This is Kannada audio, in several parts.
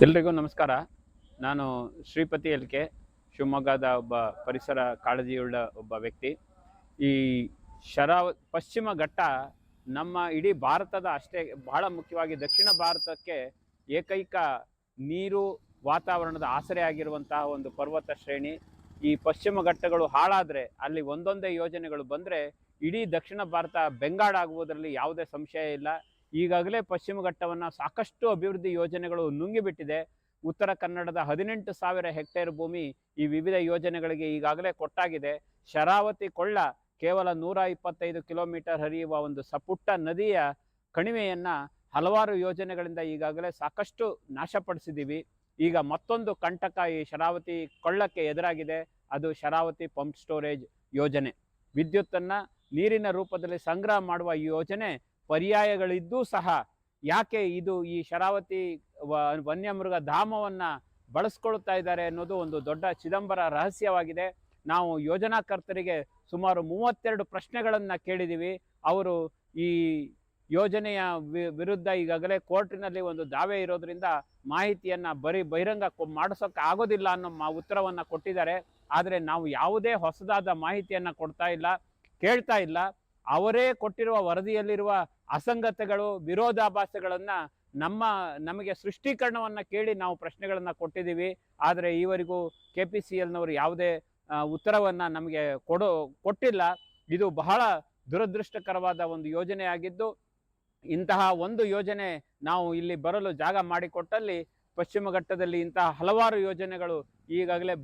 ಎಲ್ರಿಗೂ ನಮಸ್ಕಾರ. ನಾನು ಶ್ರೀಪತಿ ಎಲ್ಕೆ, ಶಿವಮೊಗ್ಗದ ಒಬ್ಬ ಪರಿಸರ ಕಾಳಜಿಯುಳ್ಳ ಒಬ್ಬ ವ್ಯಕ್ತಿ. ಈ ಪಶ್ಚಿಮ ಘಟ್ಟ ನಮ್ಮ ಇಡೀ ಭಾರತದ ಅಷ್ಟೇ ಬಹಳ ಮುಖ್ಯವಾಗಿ ದಕ್ಷಿಣ ಭಾರತಕ್ಕೆ ಏಕೈಕ ನೀರು ವಾತಾವರಣದ ಆಸರೆ ಆಗಿರುವಂತಹ ಒಂದು ಪರ್ವತ ಶ್ರೇಣಿ. ಈ ಪಶ್ಚಿಮ ಘಟ್ಟಗಳು ಹಾಳಾದರೆ ಅಲ್ಲಿ ಒಂದೊಂದೇ ಯೋಜನೆಗಳು ಬಂದರೆ ಇಡೀ ದಕ್ಷಿಣ ಭಾರತ ಬೆಂಗಾಡಾಗುವುದರಲ್ಲಿ ಯಾವುದೇ ಸಂಶಯ ಇಲ್ಲ. ಈಗಾಗಲೇ ಪಶ್ಚಿಮ ಘಟ್ಟವನ್ನು ಸಾಕಷ್ಟು ಅಭಿವೃದ್ಧಿ ಯೋಜನೆಗಳು ನುಂಗಿಬಿಟ್ಟಿದೆ. ಉತ್ತರ ಕನ್ನಡದ 18,000 ಹೆಕ್ಟೇರ್ ಭೂಮಿ ಈ ವಿವಿಧ ಯೋಜನೆಗಳಿಗೆ ಈಗಾಗಲೇ ಕೊಟ್ಟಾಗಿದೆ. ಶರಾವತಿ ಕೊಳ್ಳ ಕೇವಲ 125 ಕಿಲೋಮೀಟರ್ ಹರಿಯುವ ಒಂದು ಸಪುಟ್ಟ ನದಿಯ ಕಣಿವೆಯನ್ನು ಹಲವಾರು ಯೋಜನೆಗಳಿಂದ ಈಗಾಗಲೇ ಸಾಕಷ್ಟು ನಾಶಪಡಿಸಿದ್ದೀವಿ. ಈಗ ಮತ್ತೊಂದು ಕಂಟಕ ಈ ಶರಾವತಿ ಕೊಳ್ಳಕ್ಕೆ ಎದುರಾಗಿದೆ. ಅದು ಶರಾವತಿ ಪಂಪ್ ಸ್ಟೋರೇಜ್ ಯೋಜನೆ. ವಿದ್ಯುತ್ತನ್ನು ನೀರಿನ ರೂಪದಲ್ಲಿ ಸಂಗ್ರಹ ಮಾಡುವ ಈ ಯೋಜನೆ ಪರ್ಯಾಯಗಳಿದ್ದೂ ಸಹ ಯಾಕೆ ಇದು ಈ ಶರಾವತಿ ವನ್ಯಮೃಗ ಧಾಮವನ್ನು ಬಳಸ್ಕೊಳ್ತಾ ಇದ್ದಾರೆ ಅನ್ನೋದು ಒಂದು ದೊಡ್ಡ ಚಿದಂಬರ ರಹಸ್ಯವಾಗಿದೆ. ನಾವು ಯೋಜನಾಕರ್ತರಿಗೆ ಸುಮಾರು 32 ಪ್ರಶ್ನೆಗಳನ್ನು ಕೇಳಿದ್ದೀವಿ. ಅವರು ಈ ಯೋಜನೆಯ ವಿರುದ್ಧ ಈಗಾಗಲೇ ಕೋರ್ಟಿನಲ್ಲಿ ಒಂದು ದಾವೆ ಇರೋದ್ರಿಂದ ಮಾಹಿತಿಯನ್ನು ಬಹಿರಂಗ ಮಾಡಿಸೋಕೆ ಆಗೋದಿಲ್ಲ ಅನ್ನೋ ಉತ್ತರವನ್ನು ಕೊಟ್ಟಿದ್ದಾರೆ. ಆದರೆ ನಾವು ಯಾವುದೇ ಹೊಸದಾದ ಮಾಹಿತಿಯನ್ನು ಕೊಡ್ತಾ ಇಲ್ಲ, ಕೇಳ್ತಾ ಇಲ್ಲ. ಅವರೇ ಕೊಟ್ಟಿರುವ ವರದಿಯಲ್ಲಿರುವ ಅಸಂಗತಗಳು, ವಿರೋಧಾಭಾಸಗಳನ್ನು ನಮಗೆ ಸೃಷ್ಟೀಕರಣವನ್ನು ಕೇಳಿ ನಾವು ಪ್ರಶ್ನೆಗಳನ್ನು ಕೊಟ್ಟಿದ್ದೀವಿ. ಆದರೆ ಈವರೆಗೂ KPCLನವರು ಯಾವುದೇ ಉತ್ತರವನ್ನು ನಮಗೆ ಕೊಟ್ಟಿಲ್ಲ. ಇದು ಬಹಳ ದುರದೃಷ್ಟಕರವಾದ ಒಂದು ಯೋಜನೆಯಾಗಿದ್ದು, ಇಂತಹ ಒಂದು ಯೋಜನೆ ನಾವು ಇಲ್ಲಿ ಬರಲು ಜಾಗ ಮಾಡಿಕೊಟ್ಟಲ್ಲಿ ಪಶ್ಚಿಮ ಘಟ್ಟದಲ್ಲಿ ಇಂತಹ ಹಲವಾರು ಯೋಜನೆಗಳು ಈಗಾಗಲೇ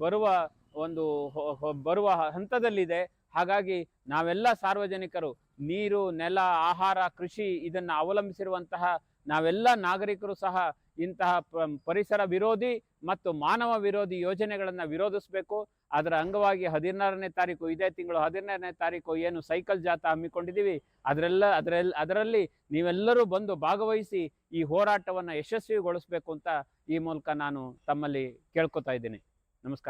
ಬರುವ ಹಂತದಲ್ಲಿದೆ. ಹಾಗಾಗಿ ನಾವೆಲ್ಲ ಸಾರ್ವಜನಿಕರು ನೀರು, ನೆಲ, ಆಹಾರ, ಕೃಷಿ ಇದನ್ನು ಅವಲಂಬಿಸಿರುವಂತಹ ನಾವೆಲ್ಲ ನಾಗರಿಕರು ಸಹ ಇಂತಹ ಪರಿಸರ ವಿರೋಧಿ ಮತ್ತು ಮಾನವ ವಿರೋಧಿ ಯೋಜನೆಗಳನ್ನು ವಿರೋಧಿಸಬೇಕು. ಅದರ ಅಂಗವಾಗಿ 16ನೇ ತಾರೀಕು, ಇದೇ ತಿಂಗಳು 16ನೇ ತಾರೀಕು ಏನು ಸೈಕಲ್ ಜಾಥಾ ಹಮ್ಮಿಕೊಂಡಿದ್ದೀವಿ, ಅದರಲ್ಲಿ ನೀವೆಲ್ಲರೂ ಬಂದು ಭಾಗವಹಿಸಿ ಈ ಹೋರಾಟವನ್ನು ಯಶಸ್ವಿಗೊಳಿಸಬೇಕು ಅಂತ ಈ ಮೂಲಕ ನಾನು ತಮ್ಮಲ್ಲಿ ಕೇಳ್ಕೊತಾ ಇದ್ದೀನಿ. ನಮಸ್ಕಾರ.